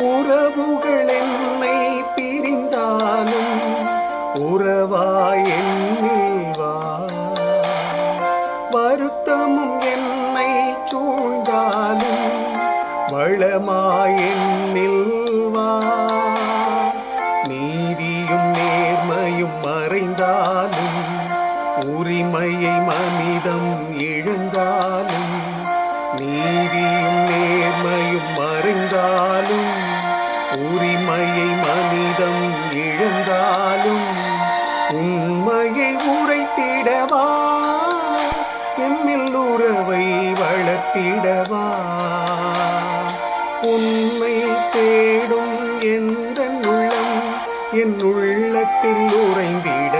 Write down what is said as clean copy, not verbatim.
உறவுகள் என்னை பிரிந்தாலும் உறவாய் எண்ணில் வா. வருத்தமும் என்னை சூழ்ந்தாலும் வளமாய் எண்ணில் வா. நீதியும் நேர்மையும் மறைந்தாலும் உரிமையை மனிதம் இழந்தாலும் நீதியும் நேர்மையும் மறைந்தாலும் உரிமையை மனிதம் இழந்தாலும் உண்மையை உரைத்திடவா எம்மில் உறவை வளர்த்திடவா. உன்னை தேடும் எந்த உள்ளம் என் உள்ளத்தில் உறைந்திட